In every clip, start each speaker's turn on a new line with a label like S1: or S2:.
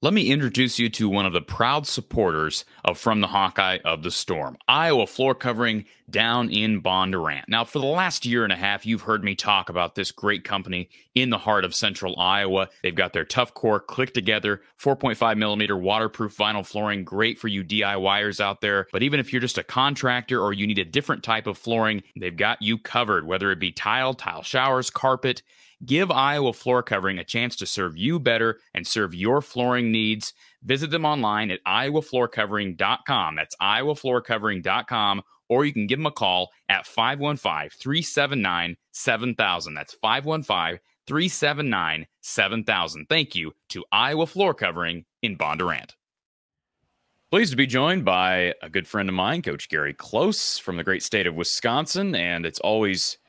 S1: Let me introduce you to one of the proud supporters of From the Hawkeye of the Storm, Iowa floor covering down in Bondurant. Now, for the last year and a half, you've heard me talk about this great company in the heart of central Iowa. They've got their tough core, click together, 4.5 millimeter waterproof vinyl flooring, great for you DIYers out there. But even if you're just a contractor or you need a different type of flooring, they've got you covered, whether it be tile showers, carpet. Give Iowa Floor Covering a chance to serve you better and serve your flooring needs. Visit them online at iowafloorcovering.com. That's iowafloorcovering.com, or you can give them a call at 515-379-7000. That's 515-379-7000. Thank you to Iowa Floor Covering in Bondurant. Pleased to be joined by a good friend of mine, Coach Gary Close from the great state of Wisconsin, and it's always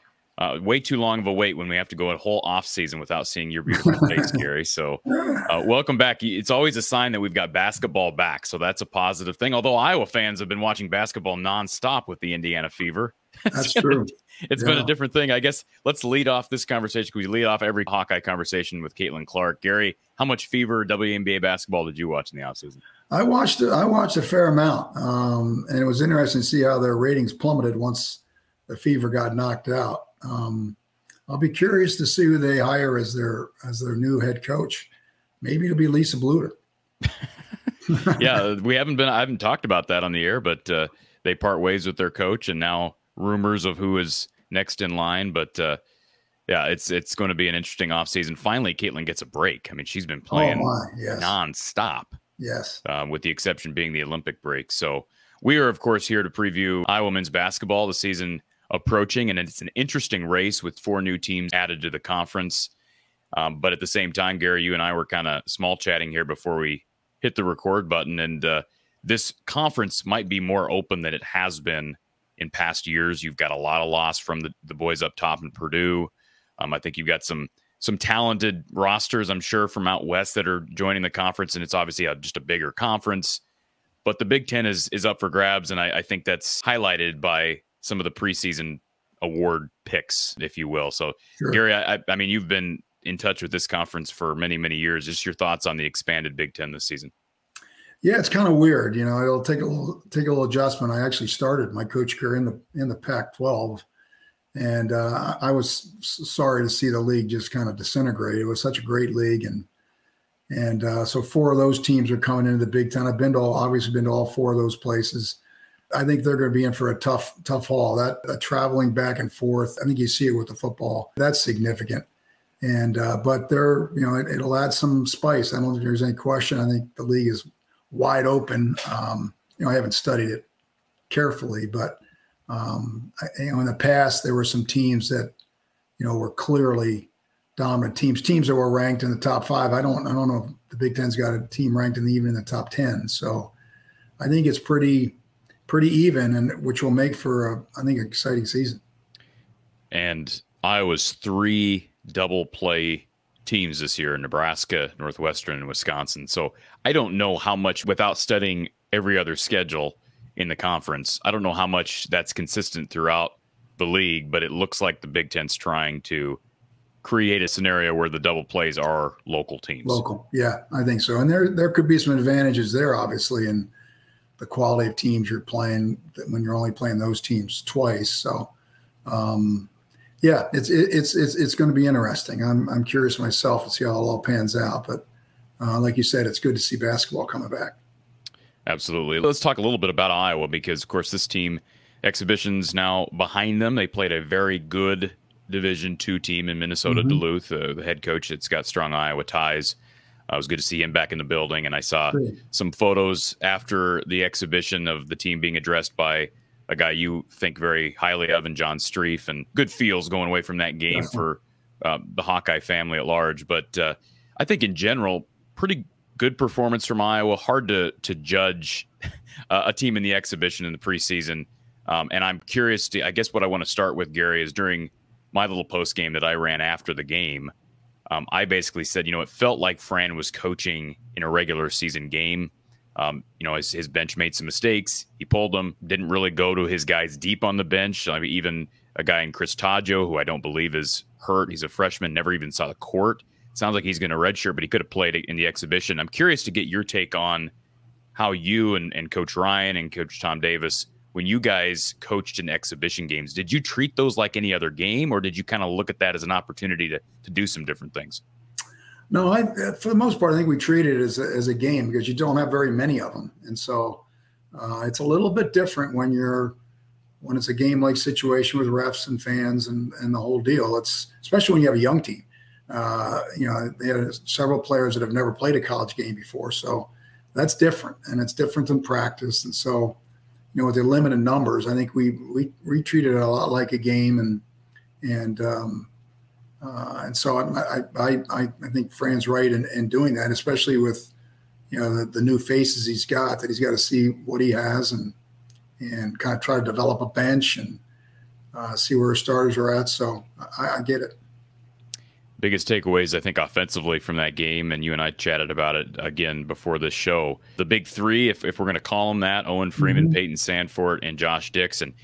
S1: way too long of a wait when we have to go a whole off season without seeing your beautiful face, Gary. So welcome back. It's always a sign that we've got basketball back. So that's a positive thing. Although Iowa fans have been watching basketball nonstop with the Indiana fever.
S2: That's true.
S1: It's been a different thing. I guess let's lead off this conversation. We lead off every Hawkeye conversation with Caitlin Clark. Gary, how much fever WNBA basketball did you watch in the offseason?
S2: I watched a fair amount. And it was interesting to see how their ratings plummeted once the fever got knocked out. I'll be curious to see who they hire as their new head coach. Maybe it'll be Lisa Bluter.
S1: Yeah, I haven't talked about that on the air, but they part ways with their coach, and now rumors of who is next in line. But yeah, it's going to be an interesting offseason. Finally, Caitlin gets a break. I mean, she's been playing nonstop.
S2: Yes.
S1: With the exception being the Olympic break. So we are, of course, here to preview Iowa men's basketball, the season approaching, and it's an interesting race with 4 new teams added to the conference. But at the same time, Gary, you and I were kind of small chatting here before we hit the record button, and this conference might be more open than it has been in past years. You've got a lot of loss from the boys up top in Purdue. I think you've got some talented rosters, I'm sure, from out west that are joining the conference, and it's obviously just a bigger conference. But the Big Ten is up for grabs, and I think that's highlighted by some of the preseason award picks, if you will. So, sure. Gary, I mean, you've been in touch with this conference for many, many years. Just your thoughts on the expanded Big Ten this season.
S2: Yeah, it's kind of weird. You know, it'll take a little adjustment. I actually started my coach career in the Pac-12, and I was sorry to see the league just kind of disintegrate. It was such a great league, and so 4 of those teams are coming into the Big Ten. I've obviously been to all 4 of those places. I think they're going to be in for a tough haul. That traveling back and forth, I think you see it with the football. That's significant. And but it'll add some spice. I don't think there's any question. I think the league is wide open. I haven't studied it carefully, but in the past there were some teams that were clearly dominant teams that were ranked in the top 5. I don't know if the Big Ten's got a team ranked even in the top 10. So I think it's pretty even, and which will make for I think, an exciting season.
S1: And Iowa's 3 double play teams this year: Nebraska, Northwestern, and Wisconsin. So I don't know how much, without studying every other schedule in the conference, I don't know how much that's consistent throughout the league, but it looks like the Big Ten's trying to create a scenario where the double plays are local teams.
S2: Local, yeah, I think so. And there could be some advantages there, obviously, in the quality of teams you're playing when you're only playing those teams twice. So, yeah, it's going to be interesting. I'm curious myself to see how it all pans out. But like you said, it's good to see basketball coming back.
S1: Absolutely. Let's talk a little bit about Iowa because, of course, this team, exhibition's now behind them. They played a very good Division II team in Minnesota, Duluth. The head coach that's got strong Iowa ties. It was good to see him back in the building, and I saw some photos after the exhibition of the team being addressed by a guy you think very highly of, in John Streif, and good feels going away from that game for the Hawkeye family at large. But I think in general, pretty good performance from Iowa. Hard to judge a team in the exhibition in the preseason. And I'm curious I guess what I want to start with, Gary, is during my little post game that I ran after the game, I basically said, it felt like Fran was coaching in a regular season game. His bench made some mistakes. He pulled them, didn't really go to his guys deep on the bench. I mean, even a guy in Chris Taggio, who I don't believe is hurt. He's a freshman, never even saw the court. Sounds like he's going to redshirt, but he could have played in the exhibition. I'm curious to get your take on how you and Coach Ryan and Coach Tom Davis, when you guys coached in exhibition games, did you treat those like any other game, or did you kind of look at that as an opportunity to do some different things?
S2: No, for the most part, I think we treat it as a game because you don't have very many of them. And so it's a little bit different when it's a game-like situation with refs and fans and the whole deal. It's especially when you have a young team. They had several players that have never played a college game before. So that's different, and it's different than practice. And so, with the limited numbers, I think we treated it a lot like a game, and so I think Fran's right in doing that, especially with the new faces he's got. That he's got to see what he has and kind of try to develop a bench and see where his starters are at. So I get it.
S1: Biggest takeaways, I think, offensively from that game, and you and I chatted about it again before this show. The big three, if we're going to call them that, Owen Freeman, Peyton Sandfort, and Josh Dix. And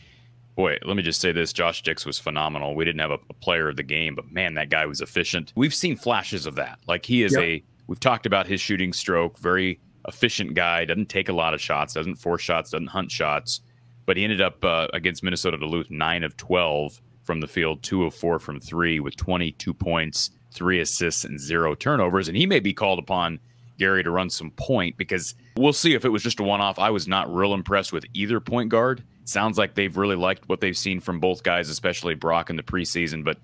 S1: boy, let me just say this, Josh Dix was phenomenal. We didn't have a player of the game, but man, that guy was efficient. We've seen flashes of that. Like he is we've talked about his shooting stroke, very efficient guy, doesn't take a lot of shots, doesn't force shots, doesn't hunt shots. But he ended up against Minnesota Duluth 9 of 12 from the field, 2 of 4 from 3 with 22 points, 3 assists, and 0 turnovers. And he may be called upon, Gary, to run some point, because we'll see if it was just a one-off. I was not real impressed with either point guard. Sounds like they've really liked what they've seen from both guys, especially Brock in the preseason. But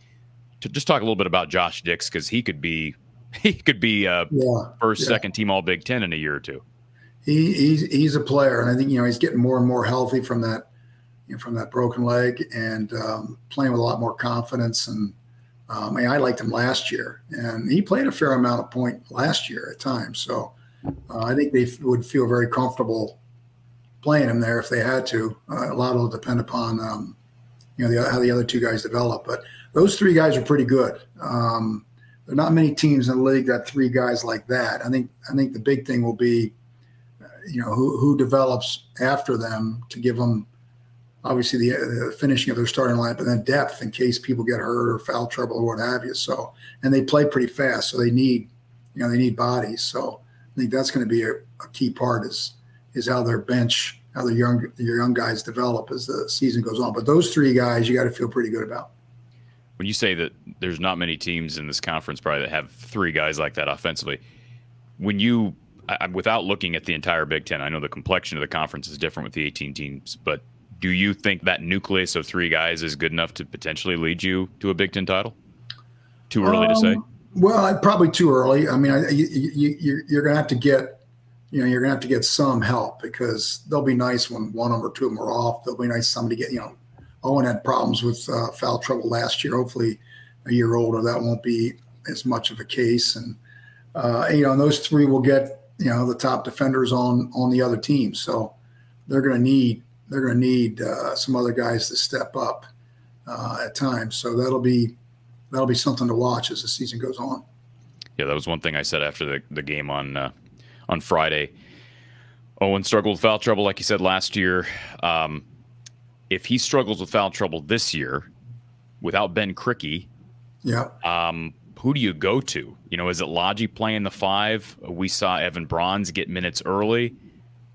S1: to just talk a little bit about Josh Dix, because he could be first, second team All Big Ten in a year or two.
S2: He's a player, and I think he's getting more and more healthy from that broken leg, and playing with a lot more confidence. And I liked him last year, and he played a fair amount of point last year at times. So I think they would feel very comfortable playing him there if they had to. A lot will depend upon how the other two guys develop. But those three guys are pretty good. There are not many teams in the league that three guys like that. I think the big thing will be who develops after them to give them obviously the finishing of their starting lineup, but then depth in case people get hurt or foul trouble or what have you. So, and they play pretty fast, so they need bodies. So I think that's going to be a key part is how their bench, how your young guys develop as the season goes on. But those three guys, you got to feel pretty good about.
S1: When you say that there's not many teams in this conference probably that have three guys like that offensively, without looking at the entire Big Ten, I know the complexion of the conference is different with the 18 teams, but do you think that nucleus of three guys is good enough to potentially lead you to a Big Ten title? Too early to say?
S2: Well, probably too early. I mean, you're going to have to get, you're going to have to get some help, because they'll be nice when one of them or two of them are off. They'll be nice somebody get, Owen had problems with foul trouble last year. Hopefully a year older, that won't be as much of a case. And, and those three will get, the top defenders on the other team. So they're going to need some other guys to step up at times. So that'll be something to watch as the season goes on.
S1: Yeah, that was one thing I said after the game on Friday. Owen struggled with foul trouble, like you said, last year. If he struggles with foul trouble this year without Ben Krikke, who do you go to? Is it Logi playing the 5? We saw Evan Bronze get minutes early.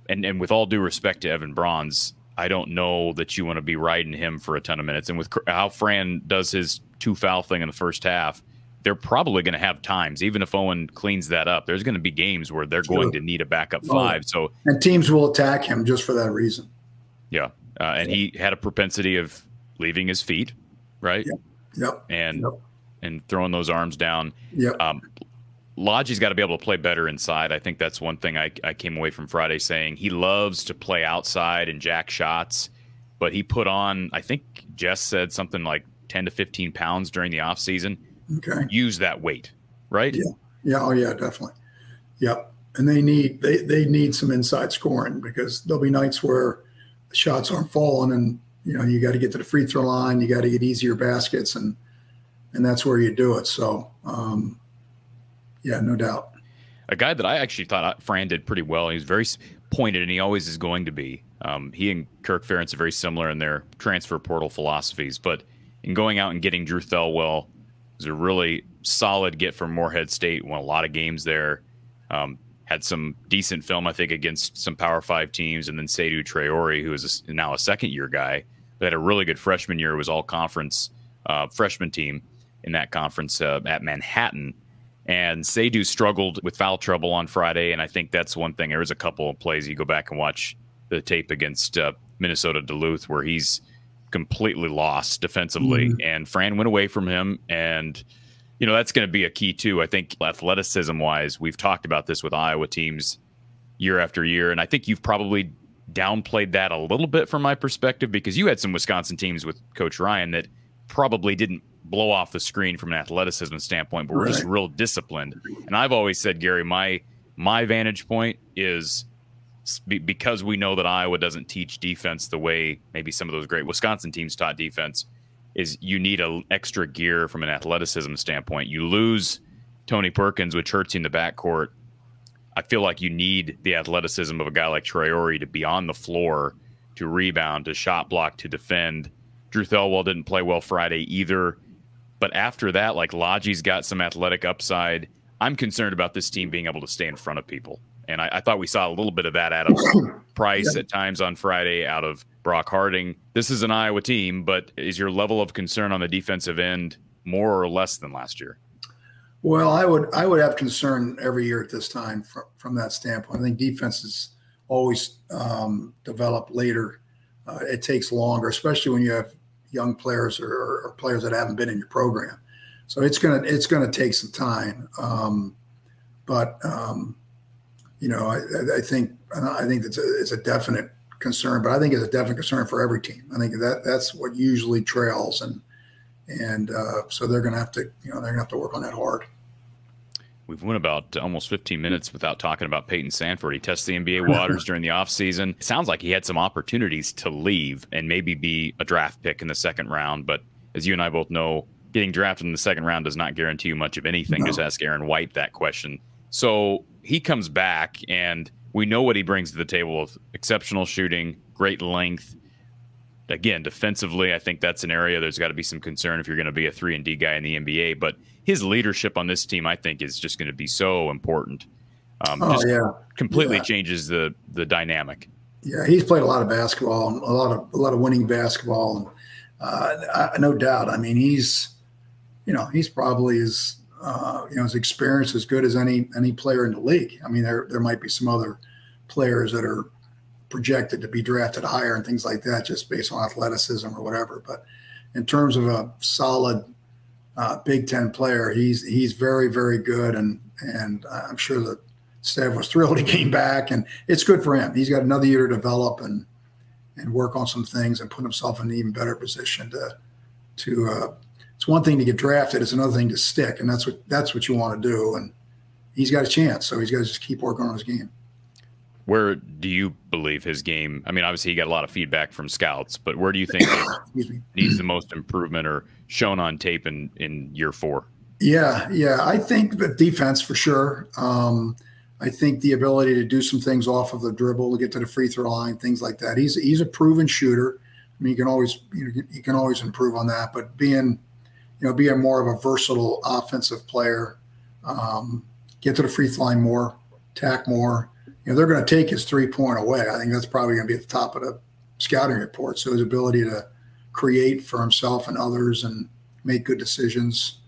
S1: And with all due respect to Evan Bronze, I don't know that you want to be riding him for a ton of minutes. And with how Fran does his 2 foul thing in the first half, they're probably going to have times, even if Owen cleans that up, there's going to be games where they're going to need a backup 5.
S2: And teams will attack him just for that reason.
S1: Yeah. And he had a propensity of leaving his feet, right?
S2: Yep.
S1: And throwing those arms down.
S2: Yep.
S1: Logi's got to be able to play better inside. I think that's one thing I came away from Friday saying. He loves to play outside and jack shots, but he put on, I think Jess said something like 10 to 15 pounds during the offseason.
S2: Okay.
S1: Use that weight, right?
S2: Yeah. Oh, yeah, definitely. Yep. And they need some inside scoring, because there'll be nights where the shots aren't falling, and you got to get to the free throw line, you got to get easier baskets, and that's where you do it. So yeah, no doubt.
S1: A guy that I actually thought Fran did pretty well. He was very pointed, and he always is going to be. He and Kirk Ferentz are very similar in their transfer portal philosophies, but in going out and getting Drew Thelwell, was a really solid get from Morehead State. Won a lot of games there. Had some decent film, I think, against some Power 5 teams. And then Seydou Traore, who is now a second-year guy, but had a really good freshman year. Was all-conference freshman team in that conference at Manhattan. And Seydou struggled with foul trouble on Friday, and I think that's one thing. There was a couple of plays, you go back and watch the tape against Minnesota Duluth, where he's completely lost defensively, and Fran went away from him. And, you know, that's going to be a key too. I think athleticism-wise, we've talked about this with Iowa teams year after year, and I think you've probably downplayed that a little bit from my perspective, because you had some Wisconsin teams with Coach Ryan that probably didn't blow off the screen from an athleticism standpoint, but we're just real disciplined. And I've always said, Gary, my vantage point is, because we know that Iowa doesn't teach defense the way maybe some of those great Wisconsin teams taught defense, is you need an extra gear from an athleticism standpoint. You lose Tony Perkins, which hurts you in the backcourt. I feel like you need the athleticism of a guy like Traore to be on the floor, to rebound, to shot block, to defend. Drew Thelwell didn't play well Friday either. But after that, like, Lodge's got some athletic upside. I'm concerned about this team being able to stay in front of people. And I thought we saw a little bit of that out of Price at times on Friday, out of Brock Harding. This is an Iowa team, but is your level of concern on the defensive end more or less than last year?
S2: Well, I would have concern every year at this time from that standpoint. I think defenses always develop later. It takes longer, especially when you have young players or players that haven't been in your program. So it's gonna take some time. You know, I think it's a definite concern, but I think it's a definite concern for every team. I think that's what usually trails, and so they're gonna have to work on that hard.
S1: We've went about almost 15 minutes without talking about Peyton Sanford. He tested the NBA waters during the offseason. It sounds like he had some opportunities to leave and maybe be a draft pick in the second round. But as you and I both know, getting drafted in the second round does not guarantee you much of anything. No. Just ask Aaron White that question. So he comes back, and we know what he brings to the table with exceptional shooting, great length. Again, defensively, I think that's an area there's got to be some concern if you're going to be a 3-and-D guy in the NBA. But his leadership on this team, I think, is just going to be so important. Completely changes the dynamic.
S2: Yeah, he's played a lot of basketball, and a lot of winning basketball, and no doubt. I mean, he's probably his experience as good as any player in the league. I mean, there might be some other players that are projected to be drafted higher and things like that, just based on athleticism or whatever. But in terms of a solid Big Ten player, he's very, very good, and I'm sure that Steph was thrilled he came back, and it's good for him. He's got another year to develop and work on some things and put himself in an even better position to it's one thing to get drafted, it's another thing to stick, and that's what you want to do. And he's got a chance, so he's got to just keep working on his game.
S1: Where do you believe his game? I mean, obviously he got a lot of feedback from scouts, but where do you think he needs the most improvement or shown on tape in year 4? Yeah.
S2: I think the defense for sure. I think the ability to do some things off of the dribble, to get to the free throw line, things like that. He's a proven shooter. I mean, you can always improve on that, but being more of a versatile offensive player, get to the free throw line more, attack more. They're going to take his 3-point away. I think that's probably going to be at the top of the scouting report. So his ability to create for himself and others and make good decisions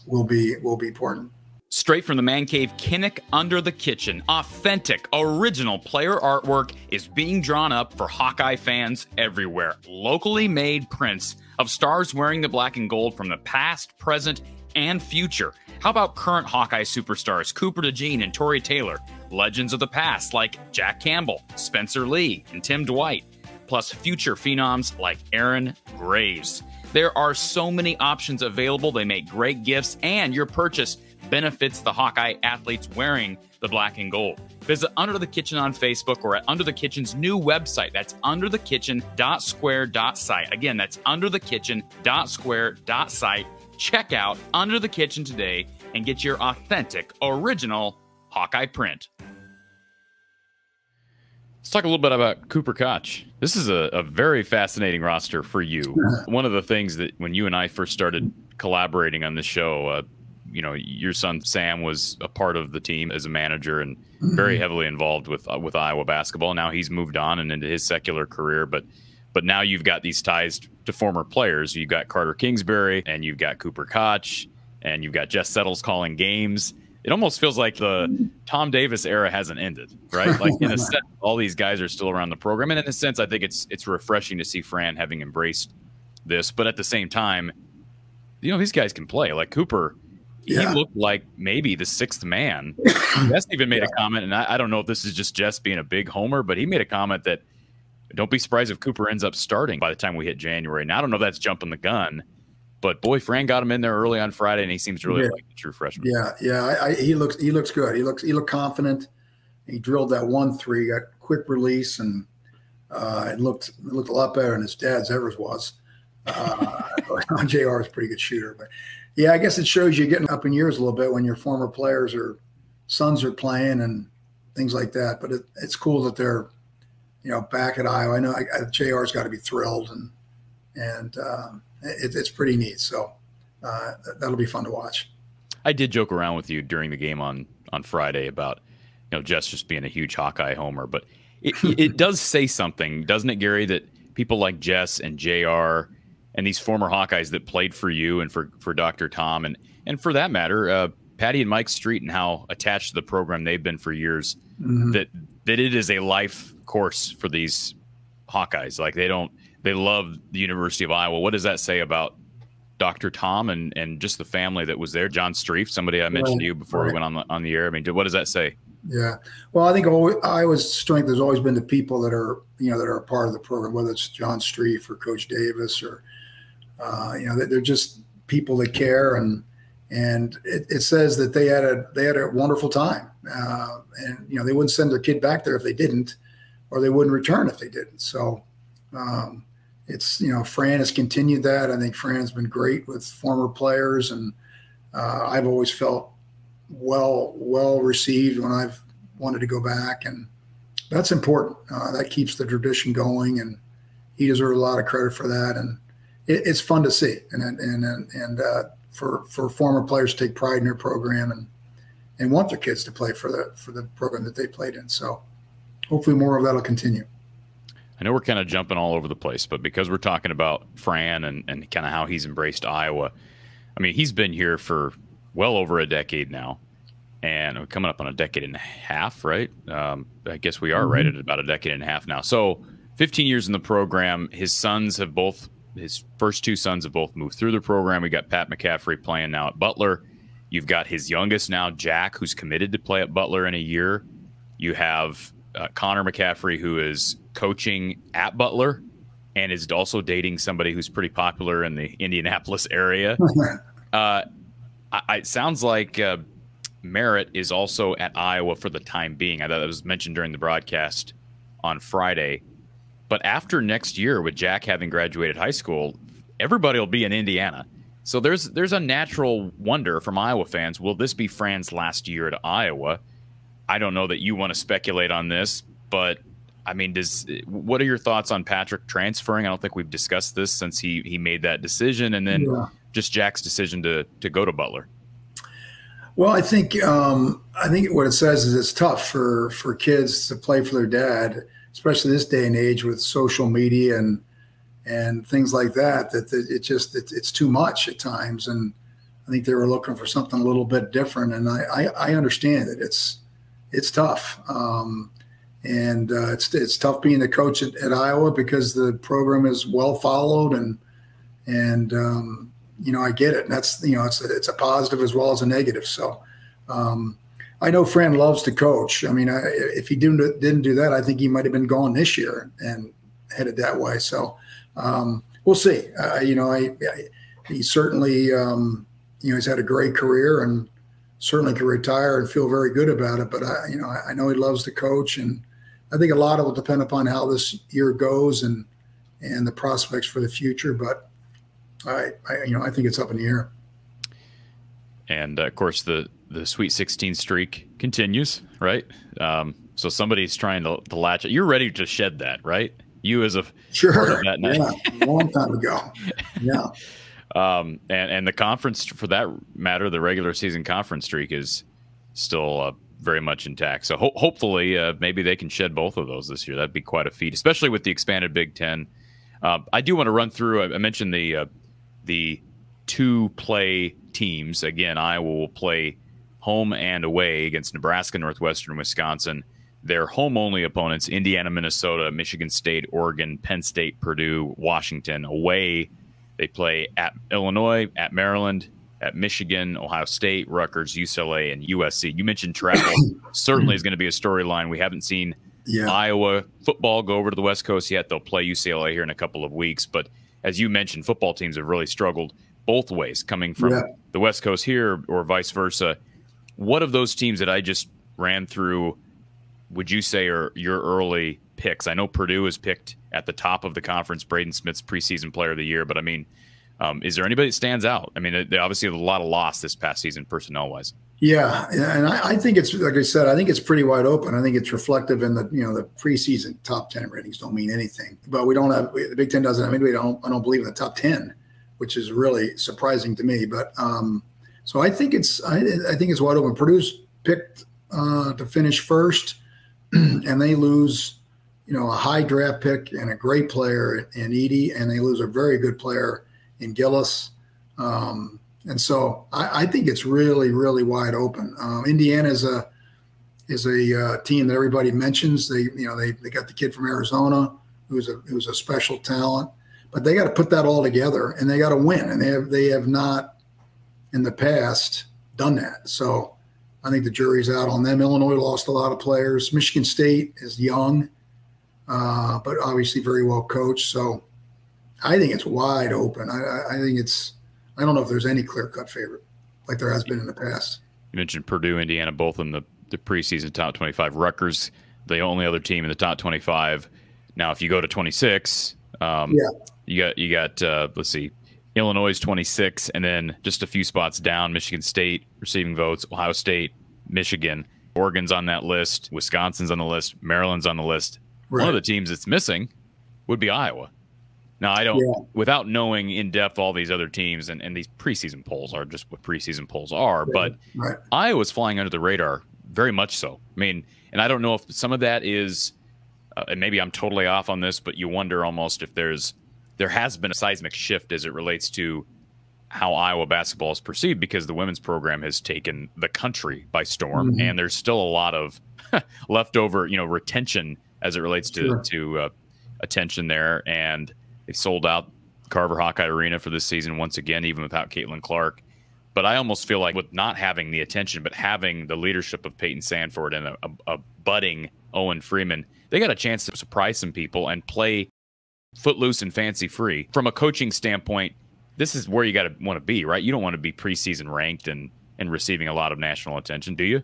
S2: will be important.
S1: Straight from the man cave, Kinnick Under the Kitchen. Authentic, original player artwork is being drawn up for Hawkeye fans everywhere. Locally made prints of stars wearing the black and gold from the past, present, and future. How about current Hawkeye superstars Cooper DeJean and Torrey Taylor? Legends of the past like Jack Campbell, Spencer Lee, and Tim Dwight. Plus future phenoms like Aaron Graves. There are so many options available. They make great gifts, and your purchase benefits the Hawkeye athletes wearing the black and gold. Visit Under the Kitchen on Facebook or at Under the Kitchen's new website. That's underthekitchen.square.site. Again, that's underthekitchen.square.site. Check out Under the Kitchen today and get your authentic, original Hawkeye print. Let's talk a little bit about Cooper Koch. This is a very fascinating roster for you. One of the things that when you and I first started collaborating on this show, you know, your son Sam was a part of the team as a manager and very heavily involved with Iowa basketball. Now he's moved on and into his secular career, but now you've got these ties to former players. You've got Carter Kingsbury and you've got Cooper Koch and you've got Jess Settles calling games. It almost feels like the Tom Davis era hasn't ended, right? Like in a sense, all these guys are still around the program. And in a sense, I think it's refreshing to see Fran having embraced this. But at the same time, you know, these guys can play. Like Cooper, he looked like maybe the sixth man. Jess even made a comment, and I don't know if this is just Jess being a big homer, but he made a comment that don't be surprised if Cooper ends up starting by the time we hit January. Now, I don't know if that's jumping the gun, but boy, Fran got him in there early on Friday, and he seems really like a true freshman.
S2: He looks good. He looked confident. He drilled that 1-3, got quick release, and it looked a lot better than his dad's ever was. JR is a pretty good shooter, but yeah, I guess it shows you getting up in years a little bit when your former players or sons are playing and things like that. But it's cool that they're, you know, back at Iowa. I know JR's got to be thrilled, and it's pretty neat. So that'll be fun to watch.
S1: I did joke around with you during the game on Friday about, you know, Jess just being a huge Hawkeye homer, but it does say something, doesn't it, Gary, that people like Jess and JR and these former Hawkeyes that played for you and for Dr. Tom and for that matter, Patty and Mike Street and how attached to the program they've been for years, that it is a life course for these Hawkeyes. Like they love the University of Iowa. What does that say about Dr. Tom and just the family that was there? John Streif, somebody I mentioned to you before we went on the air. I mean, what does that say?
S2: Yeah. Well, I think Iowa's strength has always been the people that are, you know, that are a part of the program, whether it's John Streif or Coach Davis or, you know, they're just people that care. And it says that they had a wonderful time. And, you know, they wouldn't send their kid back there if they didn't, or they wouldn't return if they didn't. So it's, you know, Fran has continued that. I think Fran's been great with former players. And I've always felt well received when I've wanted to go back, and that's important. That keeps the tradition going, and he deserves a lot of credit for that. And it's fun to see, and for former players to take pride in their program and want their kids to play for the program that they played in. So hopefully more of that'll continue.
S1: I know we're kind of jumping all over the place, but because we're talking about Fran and kind of how he's embraced Iowa, I mean, he's been here for well over a decade now, and we're coming up on a decade and a half, right? I guess we are right at about a decade and a half now. So 15 years in the program. His first two sons have both moved through the program. We got Pat McCaffrey playing now at Butler. You've got his youngest now, Jack, who's committed to play at Butler in a year. You have Connor McCaffrey, who is coaching at Butler and is also dating somebody who's pretty popular in the Indianapolis area. It sounds like Merritt is also at Iowa for the time being. I thought that was mentioned during the broadcast on Friday. But after next year, with Jack having graduated high school, everybody will be in Indiana. So there's a natural wonder from Iowa fans, will this be Fran's last year at Iowa? I don't know that you want to speculate on this, but I mean, what are your thoughts on Patrick transferring? I don't think we've discussed this since he made that decision, and then just Jack's decision to go to Butler.
S2: Well, I think what it says is it's tough for kids to play for their dad, especially this day and age with social media and things like that. It's too much at times, and I think they were looking for something a little bit different. And I understand it. It's tough, and it's tough being the coach at Iowa because the program is well followed and you know, I get it. And that's, you know, it's a positive as well as a negative. So I know Fran loves to coach. I mean, if he didn't do that, I think he might have been gone this year and headed that way. So we'll see. You know, he certainly, you know, he's had a great career and certainly can retire and feel very good about it. But you know, I know he loves to coach, and I think a lot of it will depend upon how this year goes and the prospects for the future. But I think it's up in the air.
S1: And of course, the the Sweet 16 streak continues, right? So somebody's trying to latch it. You're ready to shed that, right? You as a part of
S2: Sure.
S1: that night.
S2: Yeah. A long time ago. Yeah.
S1: And the conference, for that matter, the regular season conference streak is still very much intact. So hopefully, maybe they can shed both of those this year. That'd be quite a feat, especially with the expanded Big Ten. I do want to run through. I mentioned the two play teams. Again, Iowa will play home and away against Nebraska, Northwestern, Wisconsin. Their home only opponents: Indiana, Minnesota, Michigan State, Oregon, Penn State, Purdue, Washington. Away, they play at Illinois, at Maryland, at Michigan, Ohio State, Rutgers, UCLA, and USC. You mentioned travel. Certainly is going to be a storyline. We haven't seen Iowa football go over to the West Coast yet. They'll play UCLA here in a couple of weeks. But as you mentioned, football teams have really struggled both ways, coming from the West Coast here or vice versa. What of those teams that I just ran through would you say are your early picks? I know Purdue is picked at the top of the conference, Braden Smith's preseason player of the year, but I mean, is there anybody that stands out? I mean, they obviously have a lot of loss this past season personnel-wise.
S2: Yeah, and I think it's, like I said, I think it's pretty wide open. I think it's reflective in the the preseason top 10 ratings don't mean anything, but we don't have, the Big Ten doesn't have anybody. I don't believe in the top 10, which is really surprising to me. But so I think it's wide open. Purdue's picked to finish first, and they lose a high draft pick and a great player in Edey, and they lose a very good player in Gillis. And so I think it's really, really wide open. Indiana is a team that everybody mentions. They got the kid from Arizona who's a special talent, but they got to put that all together and they got to win. And they have not in the past done that. So I think the jury's out on them. Illinois lost a lot of players. Michigan State is young, but obviously very well coached. So I think it's wide open. I think it's, I don't know if there's any clear-cut favorite like there has been in the past.
S1: You mentioned Purdue, Indiana, both in the preseason top 25. Rutgers, the only other team in the top 25. Now, if you go to 26, you got let's see, Illinois 26, and then just a few spots down, Michigan State receiving votes, Ohio State, Michigan, Oregon's on that list, Wisconsin's on the list, Maryland's on the list. Right. One of the teams that's missing would be Iowa. Now, I don't, without knowing in depth all these other teams, and these preseason polls are just what preseason polls are, but Iowa's flying under the radar, very much so. I mean, and I don't know if some of that is, and maybe I'm totally off on this, but you wonder almost if there has been a seismic shift as it relates to how Iowa basketball is perceived, because the women's program has taken the country by storm, and there's still a lot of leftover, retention as it relates to attention there, and they sold out Carver Hawkeye Arena for this season once again, even without Caitlin Clark. But I almost feel like with not having the attention, but having the leadership of Peyton Sanford and a budding Owen Freeman, they got a chance to surprise some people and play footloose and fancy free. From a coaching standpoint, this is where you got to want to be, right? You don't want to be preseason ranked and receiving a lot of national attention, do you?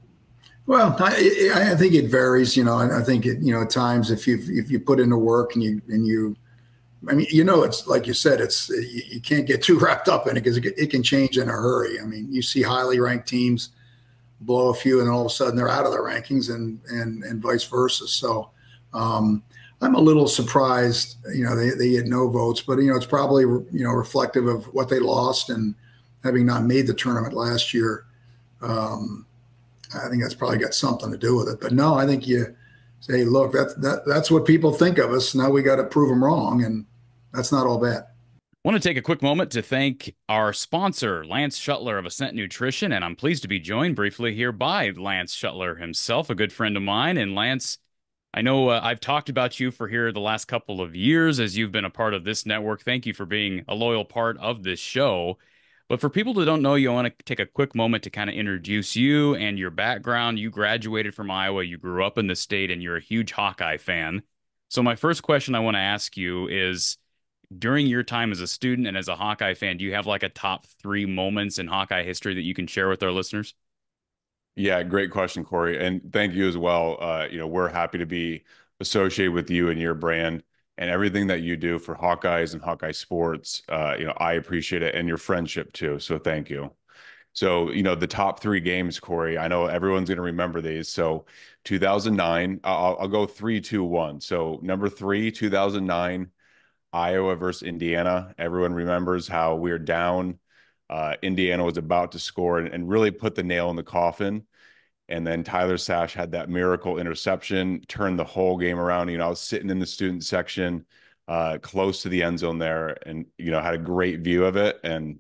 S2: Well, I think it varies, and I think at times if you put in the work and you I mean, it's like you said, you can't get too wrapped up in it because it can change in a hurry. I mean, you see highly ranked teams blow a few and then all of a sudden they're out of the rankings and vice versa. So I'm a little surprised, they get no votes, but, it's probably, reflective of what they lost and having not made the tournament last year. I think that's probably got something to do with it. But no, I think you say, look, that's what people think of us. Now we got to prove them wrong, and that's not all bad.
S1: I want to take a quick moment to thank our sponsor, Lance Shuttler of Ascent Nutrition, and I'm pleased to be joined briefly here by Lance Shuttler himself, a good friend of mine. And Lance, I know I've talked about you for here the last couple of years as you've been a part of this network. Thank you for being a loyal part of this show. But for people that don't know you, I want to take a quick moment to kind of introduce you and your background. You graduated from Iowa, you grew up in the state, and you're a huge Hawkeye fan. So my first question I want to ask you is, during your time as a student and as a Hawkeye fan, do you have like a top 3 moments in Hawkeye history that you can share with our listeners?
S3: Yeah, great question, Corey. And thank you as well. We're happy to be associated with you and your brand and everything that you do for Hawkeyes and Hawkeye sports. I appreciate it, and your friendship too. So thank you. So, the top three games, Corey, I know everyone's going to remember these. So 2009, I'll go 3-2-1. So number three, 2009, Iowa versus Indiana. Everyone remembers how we were down. Indiana was about to score and really put the nail in the coffin. And then Tyler Sash had that miracle interception, turned the whole game around. I was sitting in the student section, close to the end zone there, and had a great view of it, and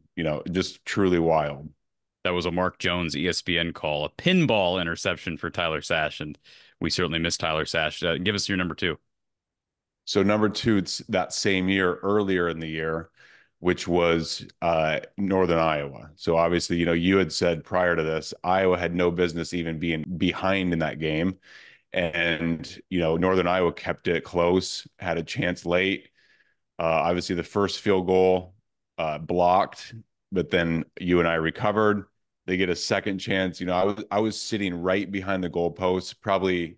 S3: just truly wild.
S1: That was a Mark Jones ESPN call, a pinball interception for Tyler Sash, and we certainly miss Tyler Sash. Give us your number two.
S3: So number two, it's that same year, earlier in the year, which was Northern Iowa. So obviously, you had said prior to this, Iowa had no business even being behind in that game. And, Northern Iowa kept it close, had a chance late. Obviously, the first field goal blocked, but then you and I recovered. They get a second chance. I was sitting right behind the goalpost, probably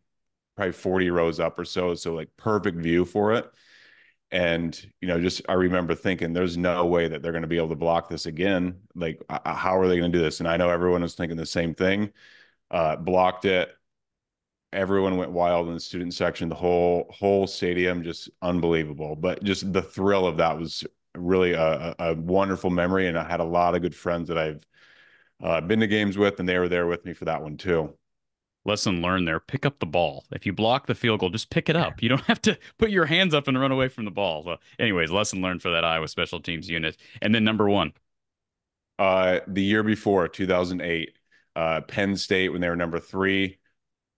S3: 40 rows up or so. So like perfect view for it. And, just I remember thinking there's no way that they're going to be able to block this again. Like, how are they going to do this? And I know everyone was thinking the same thing. Blocked it. Everyone went wild in the student section. The whole stadium, just unbelievable. But just the thrill of that was really a wonderful memory. And I had a lot of good friends that I've been to games with, and they were there with me for that one too.
S1: Lesson learned there. Pick up the ball. If you block the field goal, just pick it up. You don't have to put your hands up and run away from the ball. So, anyways, lesson learned for that Iowa special teams unit. And then number one.
S3: The year before, 2008, Penn State, when they were number three,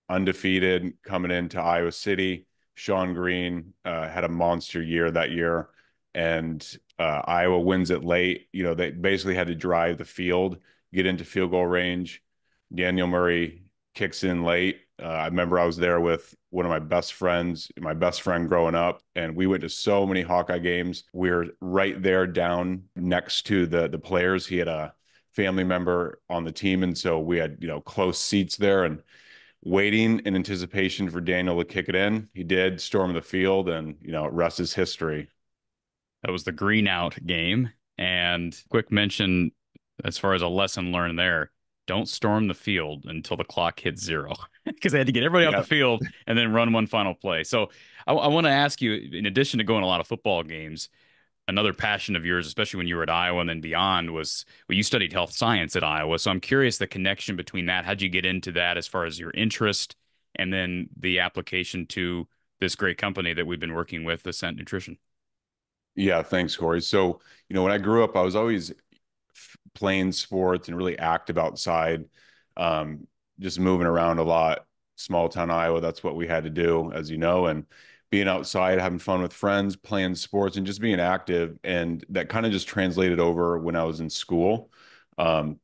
S3: undefeated, coming into Iowa City. Sean Green had a monster year that year, and Iowa wins it late. They basically had to drive the field, get into field goal range. Daniel Murray kicks in late. I remember I was there with one of my best friends, my best friend growing up, and we went to so many Hawkeye games. We were right there down next to the players. He had a family member on the team, and so we had close seats there and waiting in anticipation for Daniel to kick it in. He did storm the field, and rest is history.
S1: That was the green out game. And quick mention as far as a lesson learned there, don't storm the field until the clock hits zero because they had to get everybody off the
S3: Yeah.
S1: field and then run one final play. So I want to ask you, in addition to going to a lot of football games, another passion of yours, especially when you were at Iowa and then beyond, was well, you studied health science at Iowa. So I'm curious the connection between that. How'd you get into that as far as your interest and then the application to this great company that we've been working with, Ascent Nutrition?
S3: Yeah, thanks, Corey. So, when I grew up, I was always playing sports and really active outside, um, just moving around a lot. Small town Iowa, that's what we had to do, as you know, and being outside, having fun with friends, playing sports, and just being active. And that kind of just translated over when I was in school,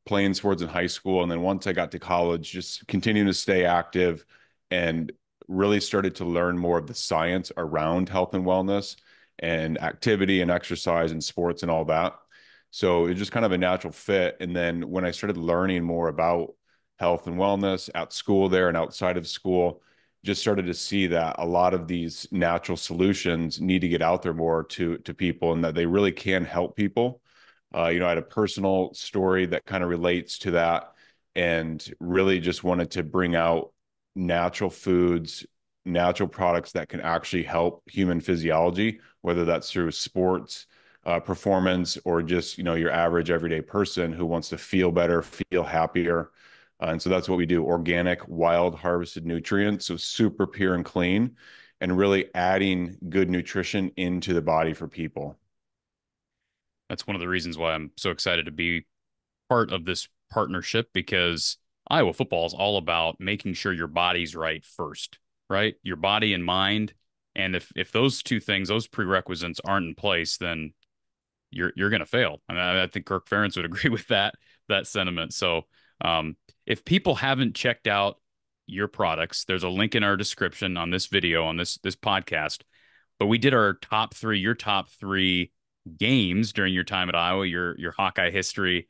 S3: playing sports in high school. And then once I got to college, just continuing to stay active and really started to learn more of the science around health and wellness and activity and exercise and sports and all that. So it's just kind of a natural fit. And then when I started learning more about health and wellness at school there and outside of school, just started to see that a lot of these natural solutions need to get out there more to people, and that they really can help people. I had a personal story that kind of relates to that, and really just wanted to bring out natural foods, natural products that can actually help human physiology, whether that's through sports, performance, or just your average everyday person who wants to feel better, feel happier. And so that's what we do: organic, wild harvested nutrients, so super pure and clean, and really adding good nutrition into the body for people.
S1: That's one of the reasons why I'm so excited to be part of this partnership, because Iowa football is all about making sure your body's right first, right? Your body and mind. And if those two things, those prerequisites aren't in place, then you're going to fail. And I think Kirk Ferentz would agree with that sentiment. So if people haven't checked out your products, there's a link in our description on this video, on this podcast. But we did our your top three games during your time at Iowa, your Hawkeye history,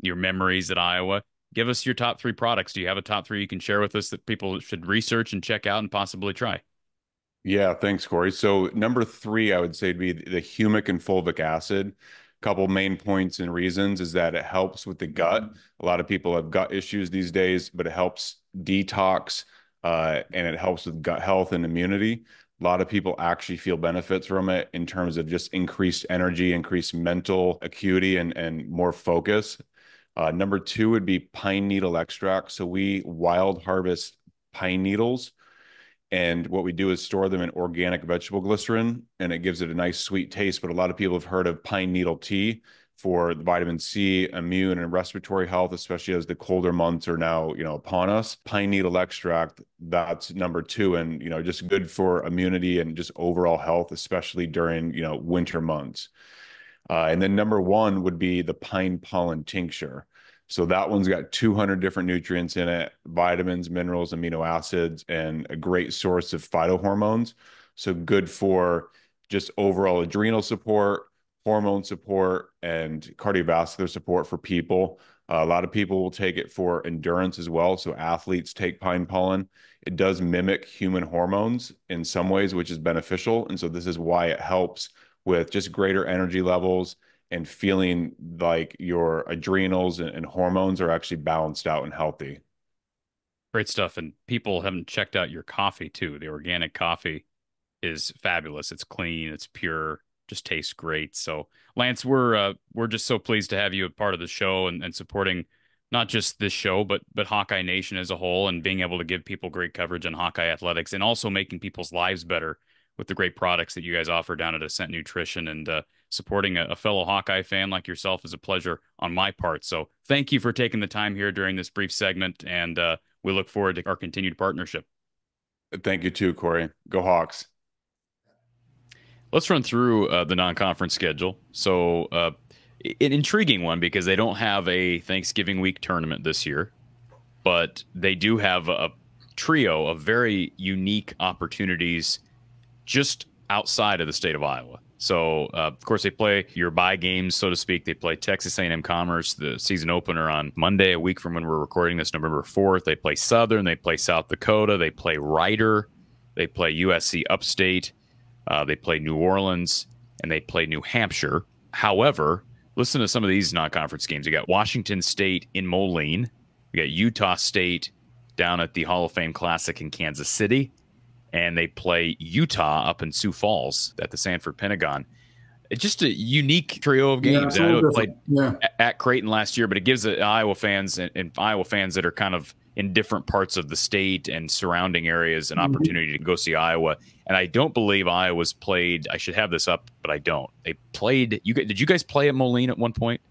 S1: your memories at Iowa. Give us your top three products. Do you have a top three you can share with us that people should research and check out and possibly try?
S3: Yeah, thanks, Corey. So number three, I would say would be the humic and fulvic acid. couple main points and reasons is that it helps with the gut. A lot of people have gut issues these days, but it helps detox, and it helps with gut health and immunity. A lot of people actually feel benefits from it in terms of just increased energy, increased mental acuity, and more focus. Number two would be pine needle extract. So we wild harvest pine needles, and what we do is store them in organic vegetable glycerin, and it gives it a nice sweet taste. But a lot of people have heard of pine needle tea for the vitamin C, immune and respiratory health, especially as the colder months are now, upon us. Pine needle extract, that's number two, and, just good for immunity and just overall health, especially during, winter months. And then number one would be the pine pollen tincture. So that one's got 200 different nutrients in it, vitamins, minerals, amino acids, and a great source of phytohormones. So good for just overall adrenal support, hormone support, and cardiovascular support for people. A lot of people will take it for endurance as well. So athletes take pine pollen. It does mimic human hormones in some ways, which is beneficial. And so this is why it helps with just greater energy levels and feeling like your adrenals and hormones are actually balanced out and healthy.
S1: Great stuff. And people haven't checked out your coffee too. The organic coffee is fabulous. It's clean, it's pure, just tastes great. So Lance, we're just so pleased to have you a part of the show and supporting not just this show, but Hawkeye Nation as a whole, and being able to give people great coverage on Hawkeye athletics, and also making people's lives better with the great products that you guys offer down at Ascent Nutrition. And supporting a fellow Hawkeye fan like yourself is a pleasure on my part. So thank you for taking the time here during this brief segment, and we look forward to our continued partnership.
S3: Thank you too, Corey. Go Hawks.
S1: Let's run through the non-conference schedule. So an intriguing one, because they don't have a Thanksgiving week tournament this year, but they do have a trio of very unique opportunities just outside of the state of Iowa. So, of course, they play your bye games, so to speak. They play Texas A&M Commerce, the season opener, on Monday, a week from when we're recording this, November 4th. They play Southern. They play South Dakota. They play Rider. They play USC Upstate. They play New Orleans, and they play New Hampshire. However, listen to some of these non-conference games. You got Washington State in Moline. You got Utah State down at the Hall of Fame Classic in Kansas City. And they play Utah up in Sioux Falls at the Sanford Pentagon. It's just a unique trio of games.
S2: Yeah,
S1: I know it played at Creighton last year, but it gives Iowa fans and Iowa fans that are kind of in different parts of the state and surrounding areas an opportunity to go see Iowa. And I don't believe Iowa's played. I should have this up, but I don't. They played. Did you guys play at Moline at one point?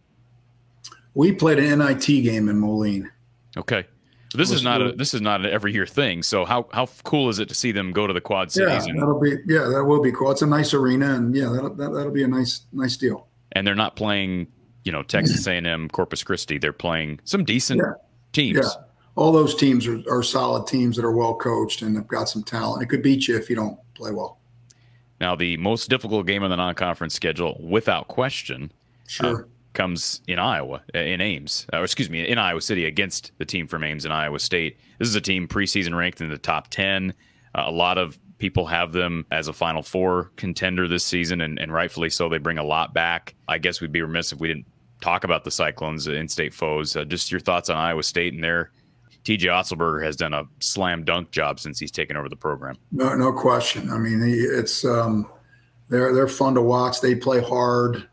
S2: We played an NIT game in Moline.
S1: Okay. This is not an every year thing. So how cool is it to see them go to the Quad Cities?
S2: Yeah, that will be cool. It's a nice arena, and that'll be a nice deal.
S1: And they're not playing, Texas A&M, Corpus Christi. They're playing some decent teams.
S2: Yeah, all those teams are solid teams that are well coached and have got some talent. It could beat you if you don't play well.
S1: Now, the most difficult game on the non-conference schedule, without question, comes in Iowa, in Ames, in Iowa City, against the team from Ames in Iowa State. This is a team preseason ranked in the top 10. A lot of people have them as a Final Four contender this season, and rightfully so. They bring a lot back. I guess we'd be remiss if we didn't talk about the Cyclones, in-state foes. Just your thoughts on Iowa State and their TJ Otzelberger has done a slam dunk job since he's taken over the program.
S2: No question. I mean, it's they're fun to watch. They play hard.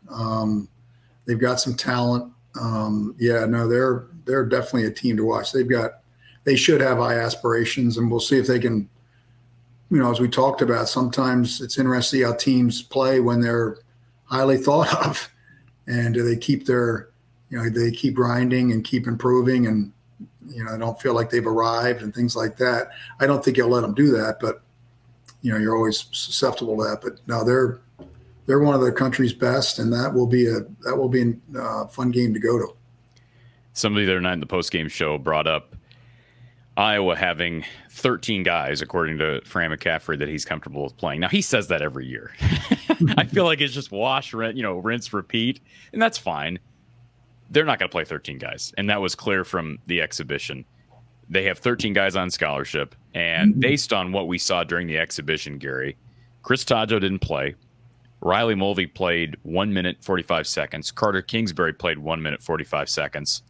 S2: They've got some talent. They're definitely a team to watch. They should have high aspirations, and we'll see if they can. As we talked about, sometimes it's interesting how teams play when they're highly thought of, and do they keep they keep grinding and keep improving, and don't feel like they've arrived and things like that. I don't think you'll let them do that, but you're always susceptible to that. But no, they're one of the country's best, and that will be a fun game to go to.
S1: Somebody the other night in the post-game show brought up Iowa having 13 guys, according to Fran McCaffrey, that he's comfortable with playing. Now, he says that every year. I feel like it's just wash, rinse, repeat, and that's fine. They're not going to play 13 guys, and that was clear from the exhibition. They have 13 guys on scholarship, and based on what we saw during the exhibition, Gary, Chris Taggio didn't play. Riley Mulvey played 1 minute 45 seconds. Carter Kingsbury played 1 minute 45 seconds.